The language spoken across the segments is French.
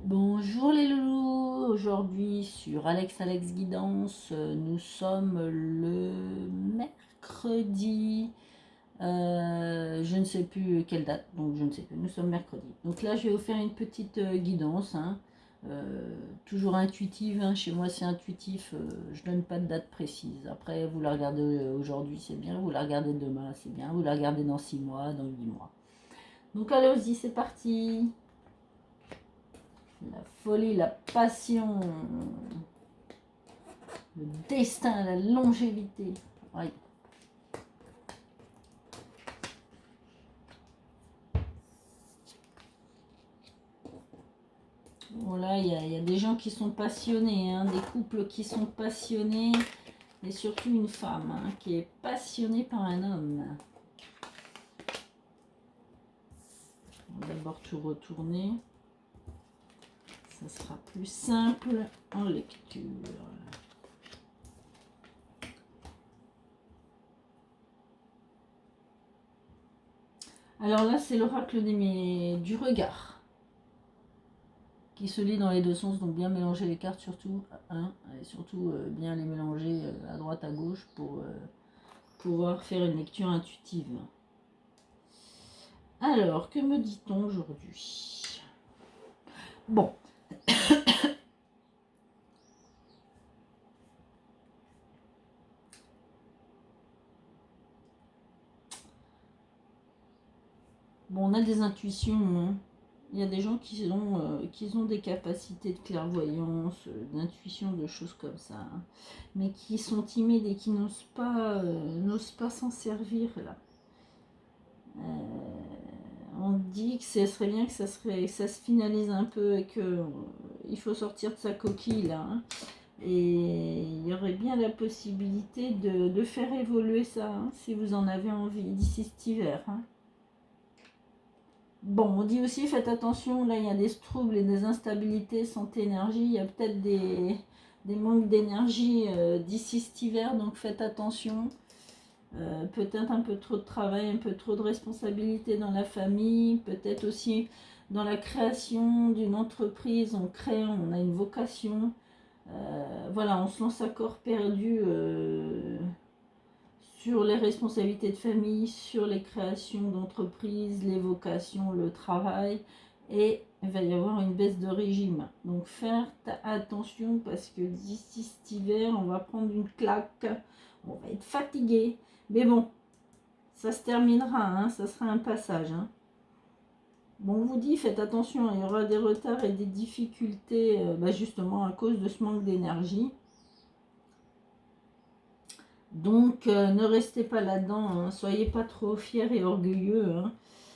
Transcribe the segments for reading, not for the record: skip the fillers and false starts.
Bonjour les loulous, aujourd'hui sur Alex Guidance, nous sommes le mercredi, je ne sais plus quelle date, donc je ne sais plus, nous sommes mercredi. Donc là je vais vous faire une petite guidance, toujours intuitive, chez moi c'est intuitif, je donne pas de date précise. Après vous la regardez aujourd'hui c'est bien, vous la regardez demain c'est bien, vous la regardez dans 6 mois, dans 8 mois. Donc allez-y, c'est parti. La folie, la passion, le destin, la longévité. Oui. Voilà, il y a des gens qui sont passionnés, des couples qui sont passionnés, et surtout une femme qui est passionnée par un homme. On va d'abord tout retourner. Ça sera plus simple en lecture. Alors là, c'est l'oracle du regard qui se lit dans les deux sens, donc bien mélanger les cartes surtout, et surtout bien les mélanger à droite à gauche pour pouvoir faire une lecture intuitive. Alors, que me dit-on aujourd'hui? Bon. Bon, on a des intuitions. Il y a des gens qui ont des capacités de clairvoyance, d'intuition, de choses comme ça, mais qui sont timides et qui n'osent pas s'en servir là. On dit que ce serait bien que ça se finalise un peu et que il faut sortir de sa coquille là. Et il y aurait bien la possibilité de faire évoluer ça, si vous en avez envie, d'ici cet hiver. Bon, on dit aussi, faites attention, là il y a des troubles et des instabilités santé-énergie, il y a peut-être des manques d'énergie d'ici cet hiver, donc faites attention. Peut-être un peu trop de travail, un peu trop de responsabilité dans la famille, peut-être aussi dans la création d'une entreprise, on a une vocation. Voilà, on se lance à corps perdu sur les responsabilités de famille, sur les créations d'entreprises, les vocations, le travail, et il va y avoir une baisse de régime. Donc faire attention parce que d'ici cet hiver, on va prendre une claque, on va être fatigué, mais bon, ça se terminera, ça sera un passage. Bon, on vous dit, faites attention, il y aura des retards et des difficultés, justement à cause de ce manque d'énergie. Donc, ne restez pas là-dedans, soyez pas trop fiers et orgueilleux,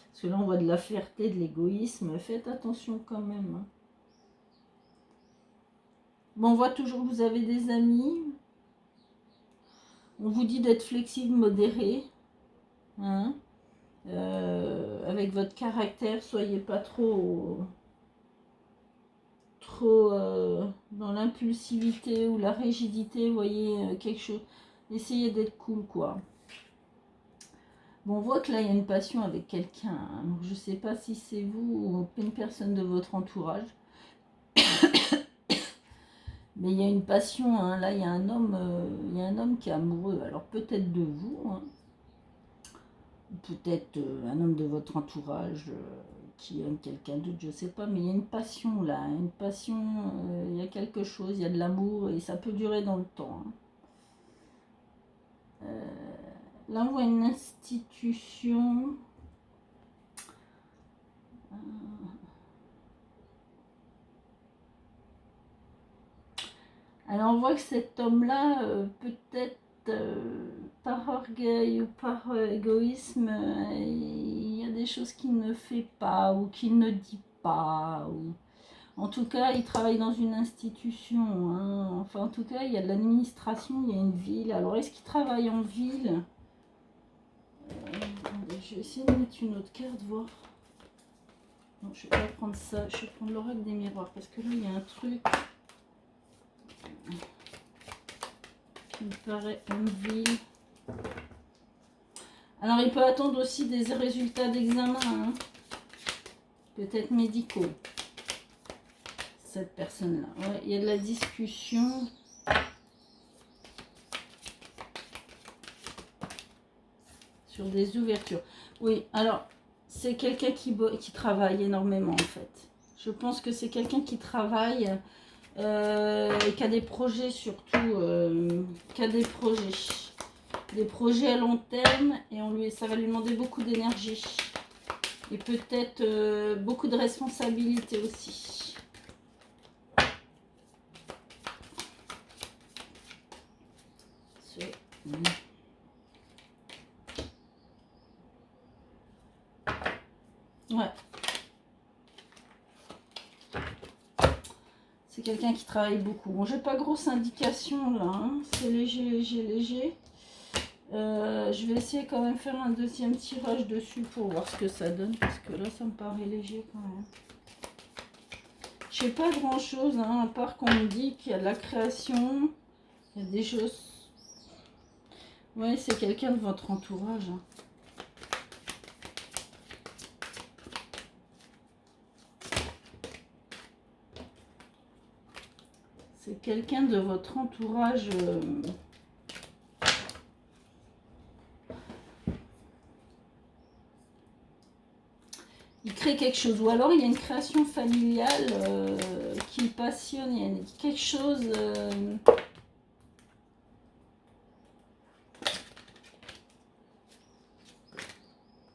parce que là, on voit de la fierté, de l'égoïsme. Faites attention quand même. Bon, on voit toujours que vous avez des amis. On vous dit d'être flexible, modéré. Avec votre caractère, soyez pas trop dans l'impulsivité ou la rigidité, voyez, quelque chose. Essayez d'être cool, quoi. Bon, on voit que là, il y a une passion avec quelqu'un. Donc, je ne sais pas si c'est vous ou une personne de votre entourage. Mais il y a une passion. Là, il y a un homme qui est amoureux. Alors, peut-être de vous. Peut-être un homme de votre entourage qui aime quelqu'un d'autre, je ne sais pas. Mais il y a une passion, là. Une passion, il y a quelque chose. Il y a de l'amour et ça peut durer dans le temps. Là, on voit une institution. Alors, on voit que cet homme-là, peut-être par orgueil ou par égoïsme, il y a des choses qu'il ne fait pas ou qu'il ne dit pas. En tout cas, il travaille dans une institution. Enfin, en tout cas, il y a de l'administration, il y a une ville. Alors, est-ce qu'il travaille en ville? Je vais essayer de mettre une autre carte, voir. Non, je ne vais pas prendre ça. Je vais prendre l'oracle des miroirs parce que là, il y a un truc qui me paraît une ville. Alors, il peut attendre aussi des résultats d'examen, peut-être médicaux. cette personne-là. Ouais, il y a de la discussion. Sur des ouvertures. Oui, alors, c'est quelqu'un qui travaille énormément, en fait. Je pense que c'est quelqu'un qui travaille et qui a des projets surtout, qui a des projets à long terme, et ça va lui demander beaucoup d'énergie. Et peut-être beaucoup de responsabilités aussi. Ouais. C'est quelqu'un qui travaille beaucoup. Bon, j'ai pas grosse indication là. Hein. C'est léger, léger, léger. Je vais essayer quand même faire un deuxième tirage dessus pour voir ce que ça donne. Parce que là, ça me paraît léger quand même. Je sais pas grand chose, hein, à part qu'on me dit qu'il y a de la création. Il y a des choses. Ouais, c'est quelqu'un de votre entourage. Hein. C'est quelqu'un de votre entourage. Il crée quelque chose. Ou alors il y a une création familiale qui le passionne. Il y a quelque chose...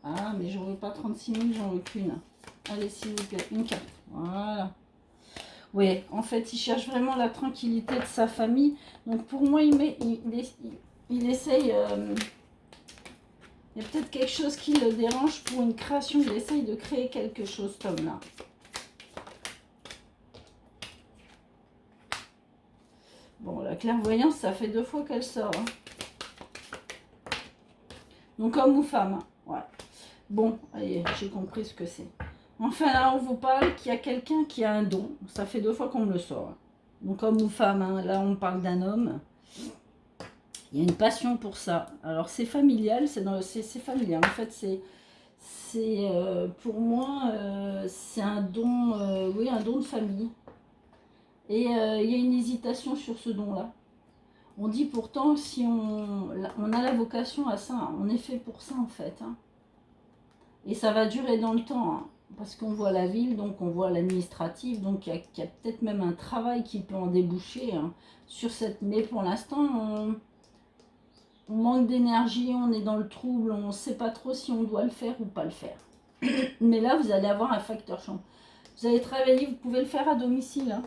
Ah, mais j'en veux pas 36 000, j'en veux qu'une. Allez, s'il vous plaît, une carte. Voilà. Oui, en fait, il cherche vraiment la tranquillité de sa famille. Donc pour moi, il essaye... il y a peut-être quelque chose qui le dérange pour une création. Il essaye de créer quelque chose, cet homme-là. Bon, la clairvoyance, ça fait 2 fois qu'elle sort. Hein. Donc homme ou femme. Hein. Ouais. Bon, allez, j'ai compris ce que c'est. Enfin, là, on vous parle qu'il y a quelqu'un qui a un don. Ça fait 2 fois qu'on me le sort. Donc, homme ou femme, hein. Là, on parle d'un homme. Il y a une passion pour ça. Alors, c'est familial, c'est familial. En fait, pour moi, c'est un don, oui, un don de famille. Et il y a une hésitation sur ce don-là. On dit pourtant, si on a la vocation à ça, on est fait pour ça, en fait. Hein. Et ça va durer dans le temps. Hein. Parce qu'on voit la ville, donc on voit l'administratif, donc il y a peut-être même un travail qui peut en déboucher hein, sur cette... Mais pour l'instant, on manque d'énergie, on est dans le trouble, on ne sait pas trop si on doit le faire ou pas le faire. Mais là, vous allez avoir un facteur champ. Vous allez travailler, vous pouvez le faire à domicile. Hein.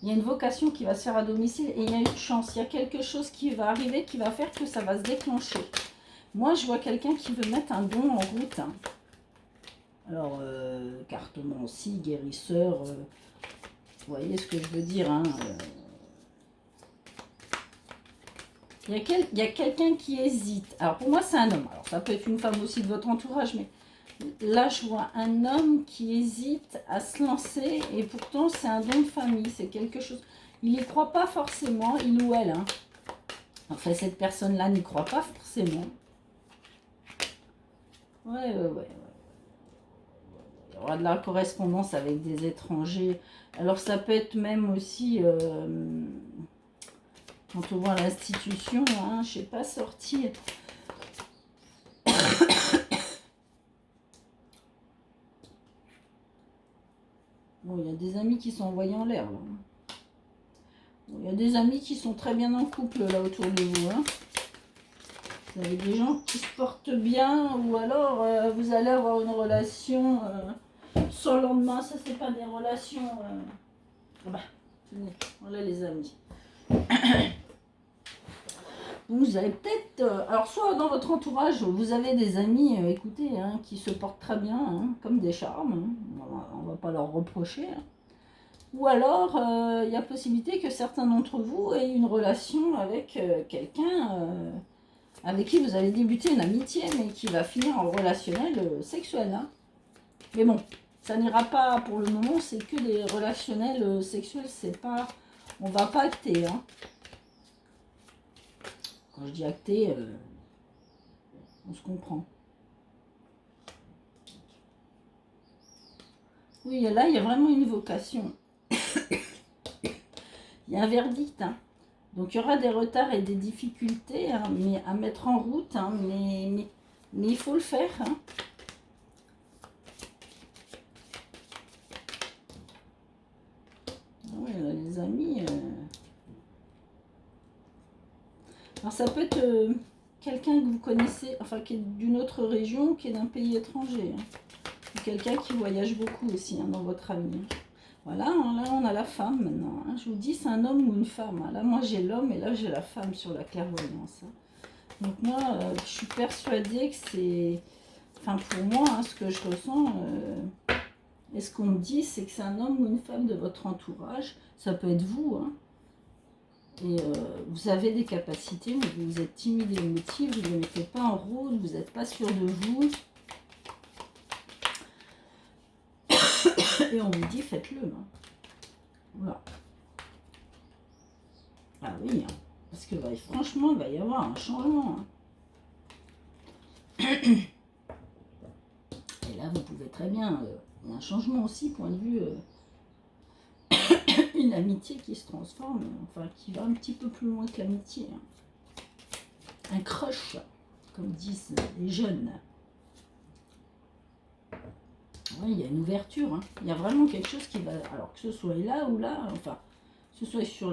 Il y a une vocation qui va se faire à domicile et il y a une chance. Il y a quelque chose qui va arriver qui va faire que ça va se déclencher. Moi, je vois quelqu'un qui veut mettre un don en route. Hein. Alors, cartomancie, guérisseur, vous voyez ce que je veux dire. Hein, il y a quelqu'un qui hésite. Alors, pour moi, c'est un homme. Alors, ça peut être une femme aussi de votre entourage, mais là, je vois un homme qui hésite à se lancer et pourtant, c'est un don de famille. C'est quelque chose... Il n'y croit pas forcément, il ou elle. Hein. Enfin, cette personne-là n'y croit pas forcément. Ouais. Il y aura de la correspondance avec des étrangers. Alors ça peut être même aussi, quand on voit l'institution, hein, je ne sais pas, sortir. Bon, il y a des amis qui sont envoyés en l'air. Bon, il y a des amis qui sont très bien en couple là autour de vous. Hein. Vous avez des gens qui se portent bien ou alors vous allez avoir une relation sans lendemain. Ça, c'est pas des relations... Bah, tenez, voilà les amis. Vous avez peut-être... alors, soit dans votre entourage, vous avez des amis, écoutez, hein, qui se portent très bien, hein, comme des charmes. Hein, on ne va pas leur reprocher. Hein. Ou alors, il y a possibilité que certains d'entre vous aient une relation avec quelqu'un avec qui vous avez débuté une amitié, mais qui va finir en relationnel sexuel. Hein. Mais bon, ça n'ira pas pour le moment, c'est que des relationnels sexuels, c'est pas... On va pas acter, hein. Quand je dis acter, on se comprend. Oui, là, il y a vraiment une vocation. Il y a un verdict, hein. Donc, il y aura des retards et des difficultés, hein, mais à mettre en route, hein, mais il faut le faire, hein. Oui, les amis. Alors, ça peut être quelqu'un que vous connaissez, enfin, qui est d'une autre région, qui est d'un pays étranger, hein. Quelqu'un qui voyage beaucoup aussi, hein, dans votre ami. Voilà, hein, là on a la femme maintenant, hein. Je vous dis, c'est un homme ou une femme, hein. Là, moi j'ai l'homme et là j'ai la femme sur la clairvoyance, hein. Donc moi, je suis persuadée que c'est... Enfin, pour moi, hein, ce que je ressens, et ce qu'on me dit, c'est que c'est un homme ou une femme de votre entourage. Ça peut être vous, hein. Et vous avez des capacités, mais vous êtes timide et émotif, vous ne les mettez pas en route, vous n'êtes pas sûr de vous. Et on vous dit, faites-le, hein. Voilà. Ah oui, hein. Parce que franchement, il va y avoir un changement, hein. Et là, vous pouvez très bien... il y a un changement aussi, point de vue... une amitié qui se transforme, enfin, qui va un petit peu plus loin que l'amitié, hein. Un crush, comme disent les jeunes. Ouais, il y a une ouverture, hein. Il y a vraiment quelque chose qui va... Alors, que ce soit là ou là, enfin, que ce soit sur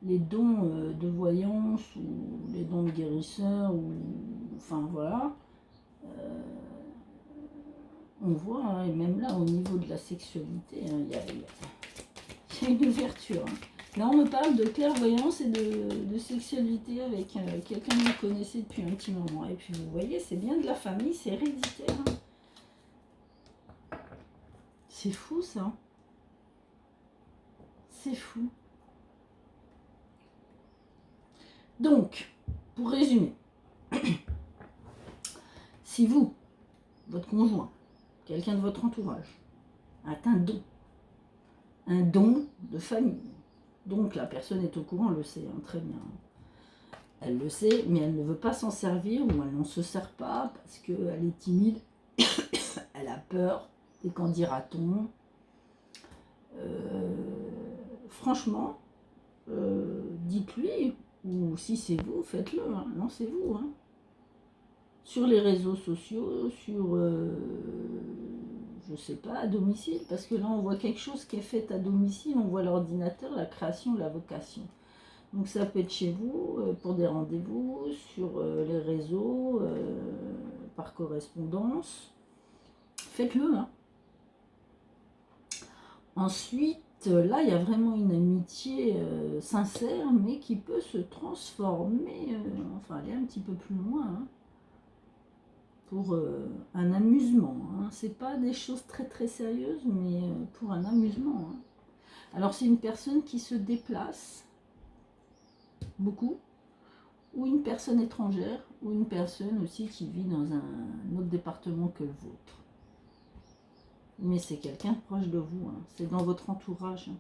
les dons de voyance ou les dons de guérisseur, ou... Enfin, voilà. On voit, hein, et même là, au niveau de la sexualité, hein, il y a une ouverture, hein. Là, on me parle de clairvoyance et de sexualité avec quelqu'un que vous connaissez depuis un petit moment. Et puis, vous voyez, c'est bien de la famille, c'est héréditaire, hein. C'est fou, ça. C'est fou. Donc, pour résumer, si vous, votre conjoint, quelqu'un de votre entourage, a un don de famille, donc la personne est au courant, elle le sait, hein, très bien. Elle le sait, mais elle ne veut pas s'en servir, ou elle n'en se sert pas parce qu'elle est timide, elle a peur, et qu'en dira-t-on. Franchement, dites-lui, ou si c'est vous, faites-le, hein, lancez-vous, hein. Sur les réseaux sociaux, sur, je sais pas, à domicile, parce que là on voit quelque chose qui est fait à domicile, on voit l'ordinateur, la création, la vocation. Donc ça peut être chez vous, pour des rendez-vous, sur les réseaux, par correspondance. Faites-le, hein. Ensuite, là, il y a vraiment une amitié sincère, mais qui peut se transformer, enfin aller un petit peu plus loin, hein, pour un amusement, hein. C'est pas des choses très très sérieuses, mais pour un amusement, hein. Alors c'est une personne qui se déplace beaucoup, ou une personne étrangère, ou une personne aussi qui vit dans un autre département que le vôtre. Mais c'est quelqu'un de proche de vous, hein. C'est dans votre entourage, hein.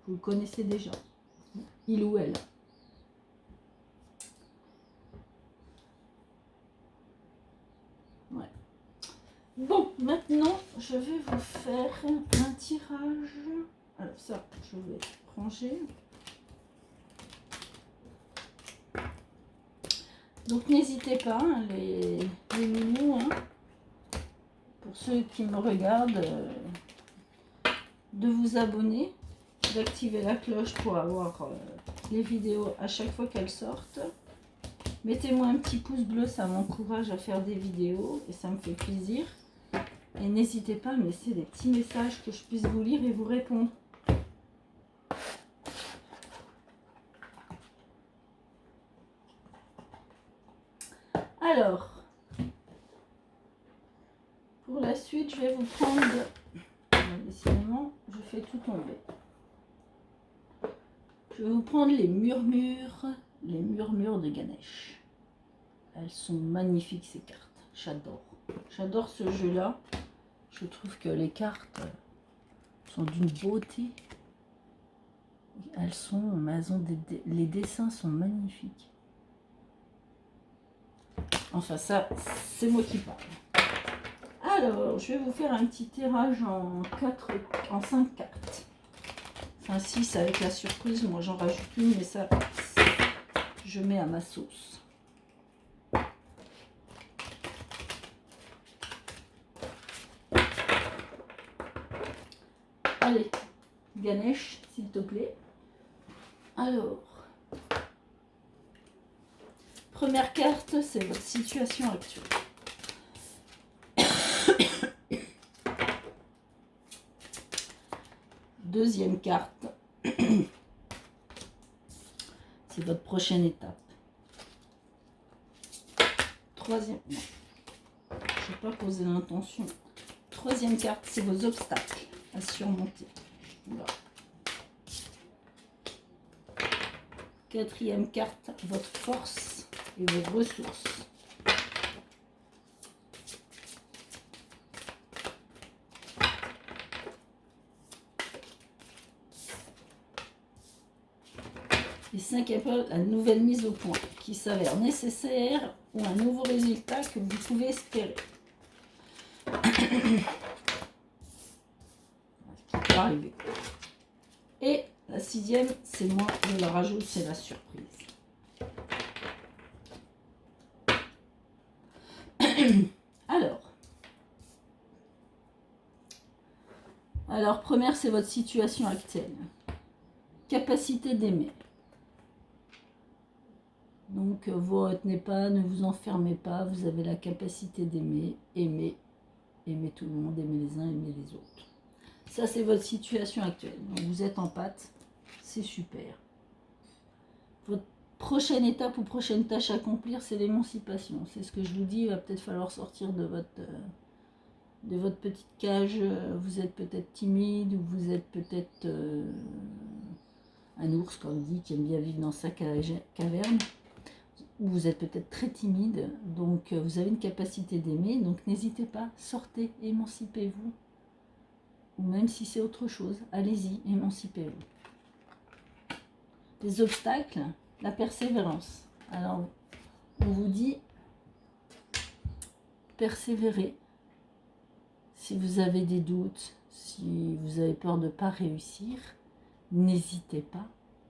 Vous le connaissez déjà, il ou elle. Ouais. Bon, maintenant, je vais vous faire un tirage. Alors ça, je vais ranger. Donc n'hésitez pas, hein, les loulous, hein, pour ceux qui me regardent, de vous abonner, d'activer la cloche pour avoir les vidéos à chaque fois qu'elles sortent. Mettez-moi un petit pouce bleu, ça m'encourage à faire des vidéos et ça me fait plaisir. Et n'hésitez pas à me laisser des petits messages que je puisse vous lire et vous répondre. Alors, pour la suite, je vais vous prendre... Décidément, je fais tout tomber. Je vais vous prendre les murmures de Ganesh. Elles sont magnifiques, ces cartes. J'adore. J'adore ce jeu-là. Je trouve que les cartes sont d'une beauté. Elles sont, les dessins sont magnifiques. Enfin, ça, c'est moi qui parle. Alors, je vais vous faire un petit tirage en 5 cartes. Enfin 6 avec la surprise, moi j'en rajoute une, mais ça, je mets à ma sauce. Allez, Ganesh, s'il te plaît. Alors, première carte, c'est votre situation actuelle. Deuxième carte, c'est votre prochaine étape. Troisième, non, je n'ai pas posé l'intention. Troisième carte, c'est vos obstacles à surmonter. Voilà. Quatrième carte, votre force et vos ressources. Et cinquième carte, la nouvelle mise au point qui s'avère nécessaire ou un nouveau résultat que vous pouvez espérer. Ce qui peut arriver. Et la sixième, c'est moi, je la rajoute, c'est la surprise. Alors, première, c'est votre situation actuelle. Capacité d'aimer. Donc, vous ne retenez pas, ne vous enfermez pas, vous avez la capacité d'aimer, aimer tout le monde, aimer les uns, aimer les autres. Ça, c'est votre situation actuelle. Donc, vous êtes en pâte, c'est super. Votre prochaine étape ou prochaine tâche à accomplir, c'est l'émancipation. C'est ce que je vous dis, il va peut-être falloir sortir de votre petite cage. Vous êtes peut-être timide ou vous êtes peut-être un ours, comme on dit, qui aime bien vivre dans sa caverne. Ou vous êtes peut-être très timide, donc vous avez une capacité d'aimer, donc n'hésitez pas, sortez, émancipez-vous. Ou même si c'est autre chose, allez-y, émancipez-vous. Les obstacles, la persévérance. Alors, on vous dit, persévérez. Si vous avez des doutes, si vous avez peur de ne pas réussir, n'hésitez pas,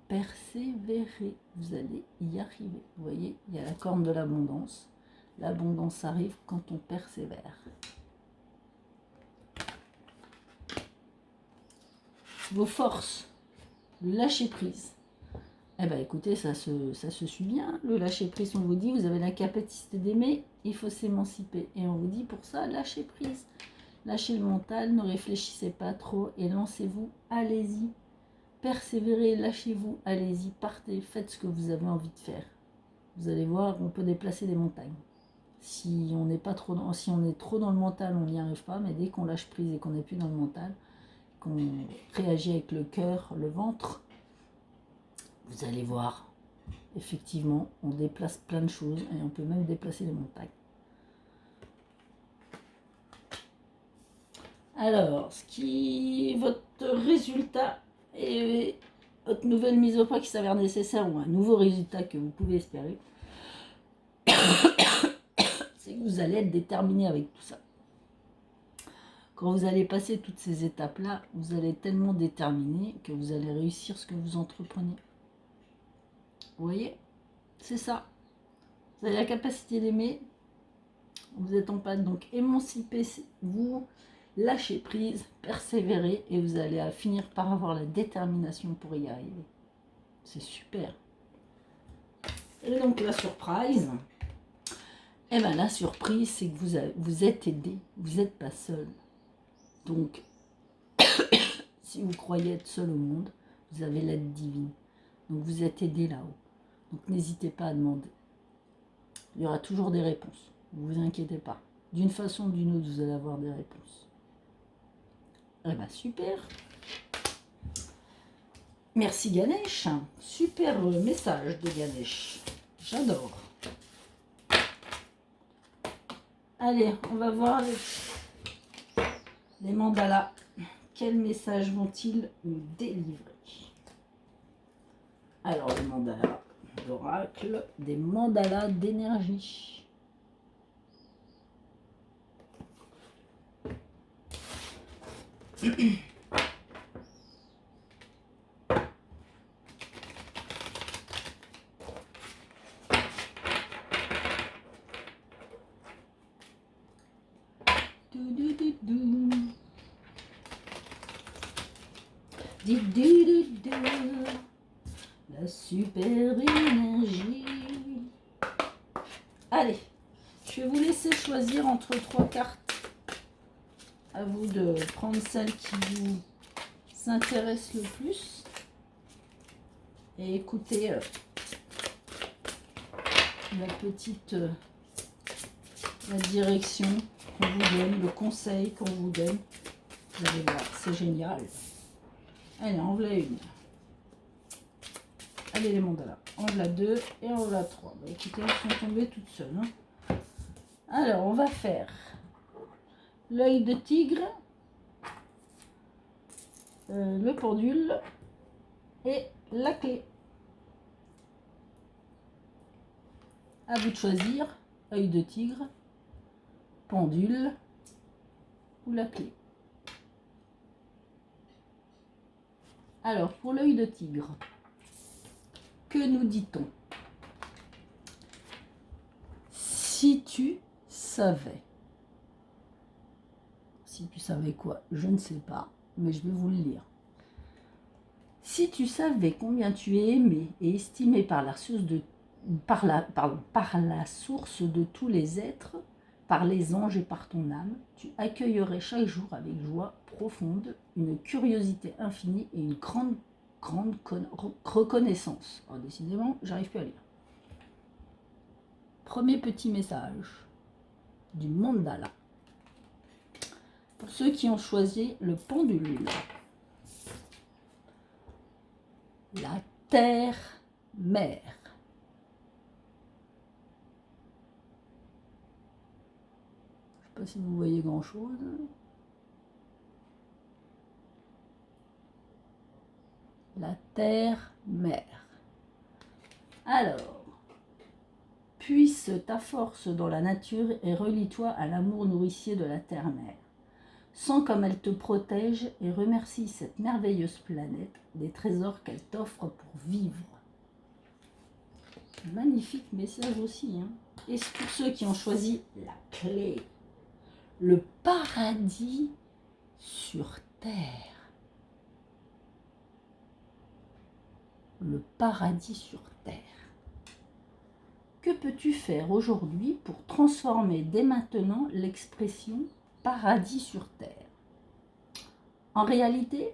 persévérez. Vous allez y arriver. Vous voyez, il y a la corne de l'abondance. L'abondance arrive quand on persévère. Vos forces, le lâcher prise. Eh bien écoutez, ça se suit bien. Le lâcher prise, on vous dit, vous avez la capacité d'aimer, il faut s'émanciper. Et on vous dit pour ça, lâcher prise. Lâchez le mental, ne réfléchissez pas trop et lancez-vous, allez-y. Persévérez, lâchez-vous, allez-y, partez, faites ce que vous avez envie de faire. Vous allez voir, on peut déplacer des montagnes. Si on est trop dans le mental, on n'y arrive pas, mais dès qu'on lâche prise et qu'on n'est plus dans le mental, qu'on réagit avec le cœur, le ventre, vous allez voir, effectivement, on déplace plein de choses et on peut même déplacer les montagnes. Alors, votre résultat et votre nouvelle mise au point qui s'avère nécessaire ou un nouveau résultat que vous pouvez espérer, c'est que vous allez être déterminé avec tout ça. Quand vous allez passer toutes ces étapes-là, vous allez être tellement déterminé que vous allez réussir ce que vous entreprenez. Vous voyez? C'est ça. Vous avez la capacité d'aimer, vous êtes en panne, donc émancipez-vous, lâchez prise, persévérez et vous allez finir par avoir la détermination pour y arriver. C'est super. Et donc la surprise, eh bien la surprise, c'est que vous êtes aidé, vous n'êtes pas seul. Donc, si vous croyez être seul au monde, vous avez l'aide divine. Donc vous êtes aidé là-haut. Donc n'hésitez pas à demander. Il y aura toujours des réponses. Ne vous inquiétez pas. D'une façon ou d'une autre, vous allez avoir des réponses. Eh bien, super. Merci Ganesh. Super message de Ganesh. J'adore. Allez, on va voir les mandalas. Quel message vont-ils nous délivrer? Alors, les mandalas, l'oracle des mandalas d'énergie. La super énergie. Allez, je vais vous laisser choisir entre 3 cartes. À vous de prendre celle qui vous s'intéresse le plus. Et écoutez la petite la direction qu'on vous donne, le conseil qu'on vous donne. Vous allez voir, c'est génial. Allez, en voilà une. Allez les mandalas, en voilà 2 et en voilà 3. Bah, écoutez, elles sont tombées toutes seules. Hein. Alors, on va faire l'œil de tigre, le pendule et la clé. À vous de choisir, œil de tigre, pendule ou la clé. Alors, pour l'œil de tigre, que nous dit-on? Si tu savais. Si tu savais quoi? Je ne sais pas, mais je vais vous le lire. Si tu savais combien tu es aimé et estimé par la source de tous les êtres, par les anges et par ton âme, tu accueillerais chaque jour avec joie profonde, une curiosité infinie et une grande reconnaissance. Alors, décidément, j'arrive plus à lire. Premier petit message du mandala. Pour ceux qui ont choisi le pendule. La terre-mère. Je ne sais pas si vous voyez grand-chose. La terre-mère. Alors, puisse ta force dans la nature et relie-toi à l'amour nourricier de la terre-mère. Sens comme elle te protège et remercie cette merveilleuse planète des trésors qu'elle t'offre pour vivre. Magnifique message aussi. Hein. Et pour ceux qui ont choisi la clé, le paradis sur terre. Le paradis sur terre. Que peux-tu faire aujourd'hui pour transformer dès maintenant l'expression paradis sur terre? En réalité,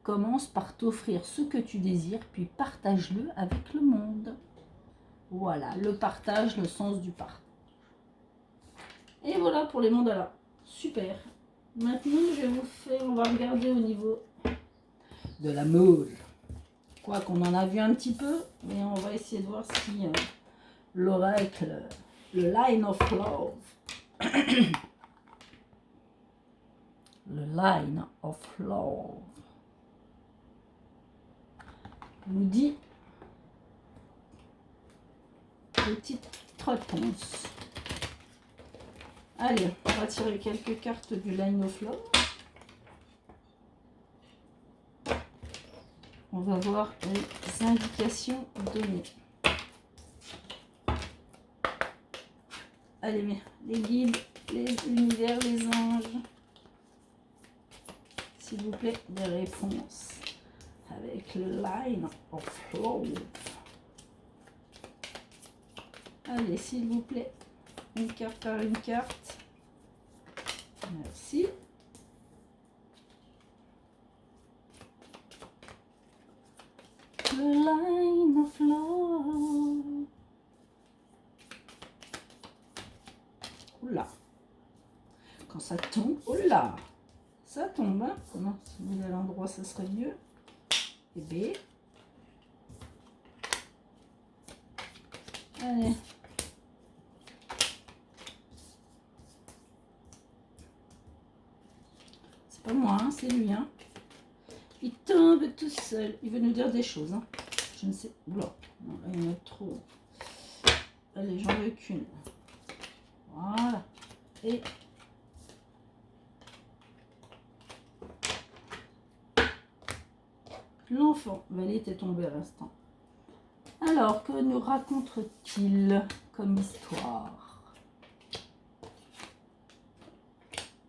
commence par t'offrir ce que tu désires, puis partage-le avec le monde. Voilà, le partage, le sens du partage. Et voilà pour les mandalas. Super. Maintenant, on va regarder au niveau de la mauve. Quoi qu'on en a vu un petit peu, mais on va essayer de voir si l'oracle, le Line of Love, le Line of Love, nous dit petite réponse. Allez, on va tirer quelques cartes du Line of Love. On va voir les indications données. Allez, les guides, les univers, les anges. S'il vous plaît, des réponses avec le Line of Love. Allez, s'il vous plaît, une carte par une carte. Merci. Le Line of Love. Oula. Quand ça tombe, oula. Ça tombe, hein. Comment, si vous voulez à l'endroit, ça serait mieux. Et B. Allez. C'est pas moi, hein, c'est lui, hein. Il tombe tout seul. Il veut nous dire des choses, hein. Je ne sais. Oula. Non, là, il y en a trop. Allez, j'en veux qu'une. Voilà. Et L'enfant, Valet était tombé à l'instant. Alors, que nous raconte-t-il comme histoire?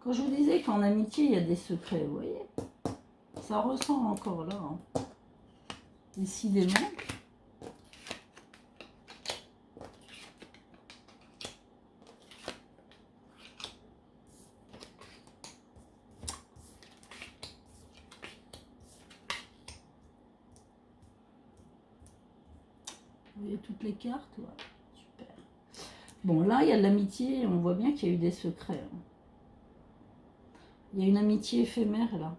Quand je vous disais qu'en amitié, il y a des secrets, vous voyez, ça ressort encore là, hein. Décidément. Vous voyez toutes les cartes, ouais. Super. Bon, là, il y a de l'amitié, on voit bien qu'il y a eu des secrets, hein. Il y a une amitié éphémère, là.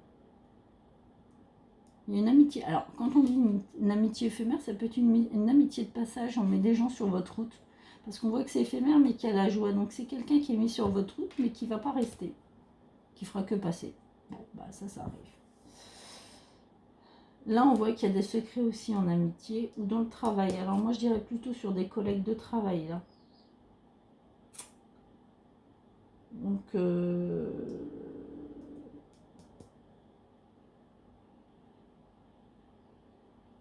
Il y a une amitié. Alors, quand on dit une amitié éphémère, ça peut être une amitié de passage. On met des gens sur votre route. Parce qu'on voit que c'est éphémère, mais qu'il y a la joie. Donc, c'est quelqu'un qui est mis sur votre route, mais qui ne va pas rester. Qui fera que passer. Bon, bah ça arrive. Là, on voit qu'il y a des secrets aussi en amitié ou dans le travail. Alors, moi, je dirais plutôt sur des collègues de travail, là. Donc,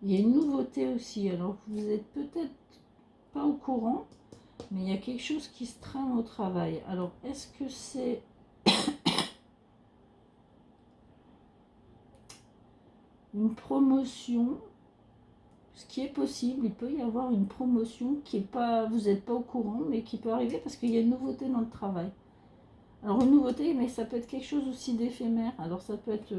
il y a une nouveauté aussi. Alors, vous n'êtes peut-être pas au courant, mais il y a quelque chose qui se trame au travail. Alors, est-ce que c'est une promotion? Ce qui est possible, il peut y avoir une promotion qui est pas, vous n'êtes pas au courant, mais qui peut arriver parce qu'il y a une nouveauté dans le travail. Alors une nouveauté, mais ça peut être quelque chose aussi d'éphémère. Alors ça peut être,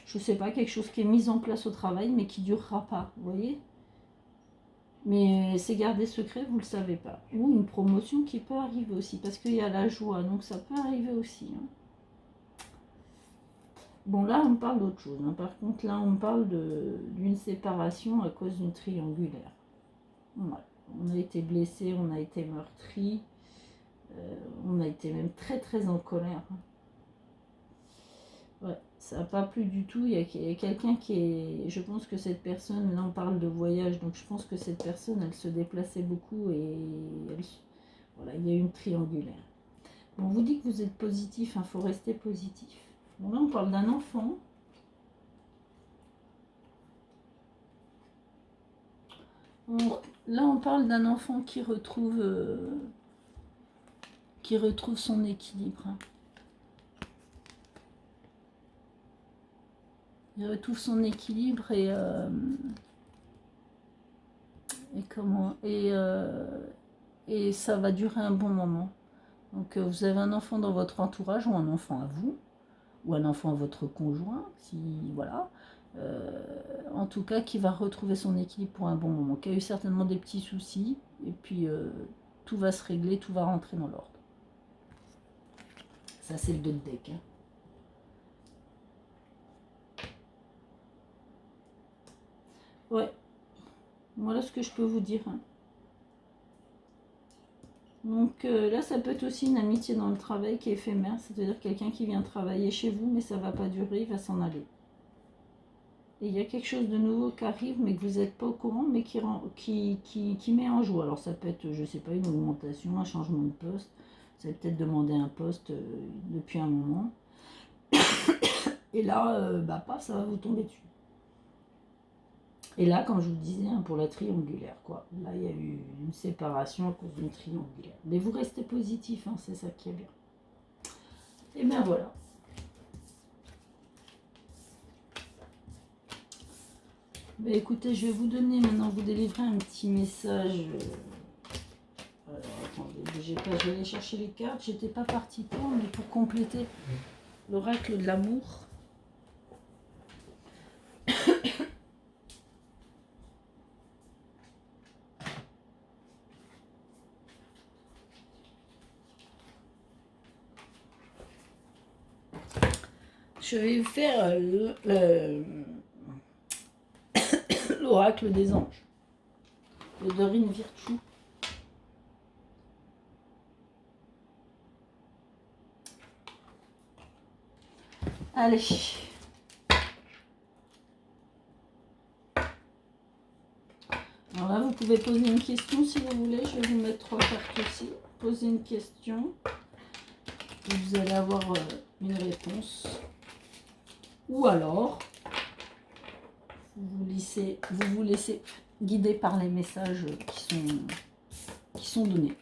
je sais pas, quelque chose qui est mis en place au travail, mais qui durera pas, vous voyez. Mais c'est gardé secret, vous le savez pas. Ou une promotion qui peut arriver aussi, parce qu'il y a la joie, donc ça peut arriver aussi, hein. Bon, là, on parle d'autre chose, hein. Par contre, là, on parle d'une séparation à cause d'une triangulaire. Ouais. On a été blessé, on a été meurtri, on a été même très très en colère. Ouais, ça n'a pas plu du tout. Il y a quelqu'un qui est... Je pense que cette personne, là on parle de voyage, donc je pense que cette personne, elle se déplaçait beaucoup et voilà, il y a eu une triangulaire. Bon, on vous dit que vous êtes positif, il faut rester positif. Bon, là on parle d'un enfant. Là on parle d'un enfant qui retrouve son équilibre. Il retrouve son équilibre et comment et ça va durer un bon moment. Donc vous avez un enfant dans votre entourage ou un enfant à vous ou un enfant à votre conjoint, si voilà, en tout cas qui va retrouver son équilibre pour un bon moment, qui a eu certainement des petits soucis et puis tout va se régler, tout va rentrer dans l'ordre. Ça c'est le 2 de deck, hein. Ouais, voilà ce que je peux vous dire, hein. Donc là, ça peut être aussi une amitié dans le travail qui est éphémère, c'est-à-dire quelqu'un qui vient travailler chez vous, mais ça ne va pas durer, il va s'en aller. Et il y a quelque chose de nouveau qui arrive, mais que vous n'êtes pas au courant, mais qui met en joie. Alors ça peut être, je ne sais pas, une augmentation, un changement de poste, vous avez peut-être demandé un poste depuis un moment. Et là, paf, ça va vous tomber dessus. Et là, comme je vous disais, hein, pour la triangulaire, quoi. Là, il y a eu une séparation à cause d'une triangulaire. Mais vous restez positif, hein, c'est ça qui est bien. Et bien voilà. Ben, écoutez, je vais vous donner maintenant, vous délivrer un petit message. Alors, attendez, bougez pas, je vais aller chercher les cartes. J'étais pas partie pour, mais pour compléter l'oracle de l'amour. Je vais faire l'oracle des anges. Le Dorine Virtue. Allez. Alors là, vous pouvez poser une question si vous voulez. Je vais vous mettre 3 cartes aussi. Posez une question. Et vous allez avoir une réponse. Ou alors, vous vous laissez guider par les messages qui sont donnés.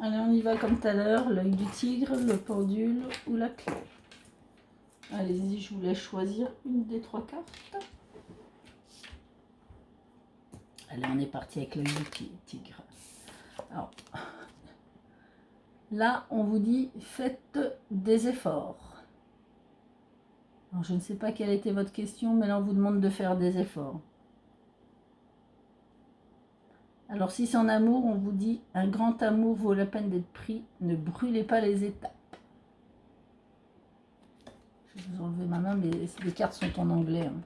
Allez, on y va comme tout à l'heure, l'œil du tigre, le pendule ou la clé. Allez-y, je vous laisse choisir une des 3 cartes. Allez, on est parti avec l'œil du tigre. Alors, là, on vous dit, faites des efforts. Alors, je ne sais pas quelle était votre question, mais là, on vous demande de faire des efforts. Alors, si c'est en amour, on vous dit, un grand amour vaut la peine d'être pris. Ne brûlez pas les étapes. Je vais vous enlever ma main, mais les cartes sont en anglais. Hein.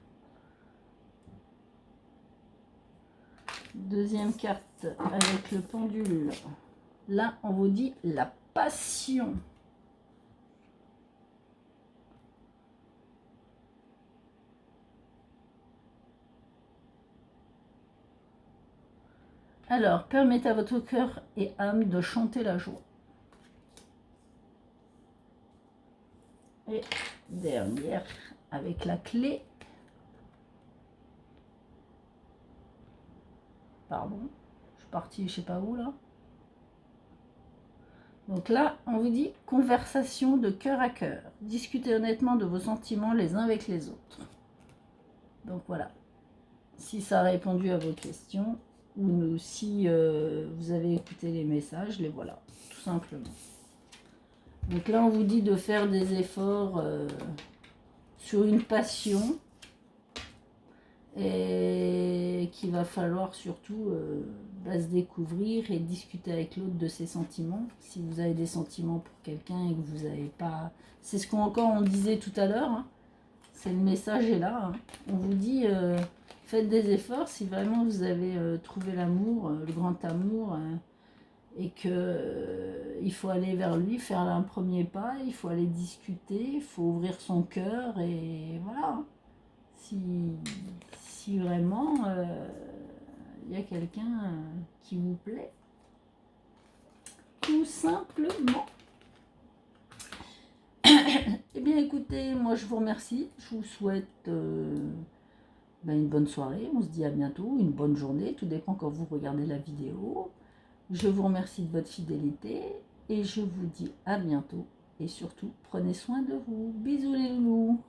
Deuxième carte avec le pendule. Là, on vous dit la passion. Alors, permettez à votre cœur et âme de chanter la joie. Et dernière, avec la clé. Pardon, je suis partie, je sais pas où là. Donc là, on vous dit conversation de cœur à cœur. Discutez honnêtement de vos sentiments les uns avec les autres. Donc voilà. Si ça a répondu à vos questions, ou si vous avez écouté les messages, les voilà, tout simplement. Donc là, on vous dit de faire des efforts sur une passion et qu'il va falloir surtout se découvrir et discuter avec l'autre de ses sentiments. Si vous avez des sentiments pour quelqu'un et que vous n'avez pas... C'est ce qu'on disait tout à l'heure, hein. C'est le message est là. Hein. On vous dit, faites des efforts si vraiment vous avez trouvé l'amour, le grand amour, et que il faut aller vers lui, faire un premier pas, il faut aller discuter, il faut ouvrir son cœur, et voilà. Si vraiment il y a quelqu'un qui vous plaît, tout simplement. Eh bien écoutez, moi je vous remercie, je vous souhaite une bonne soirée, on se dit à bientôt, une bonne journée, tout dépend quand vous regardez la vidéo. Je vous remercie de votre fidélité et je vous dis à bientôt et surtout prenez soin de vous. Bisous les loulous.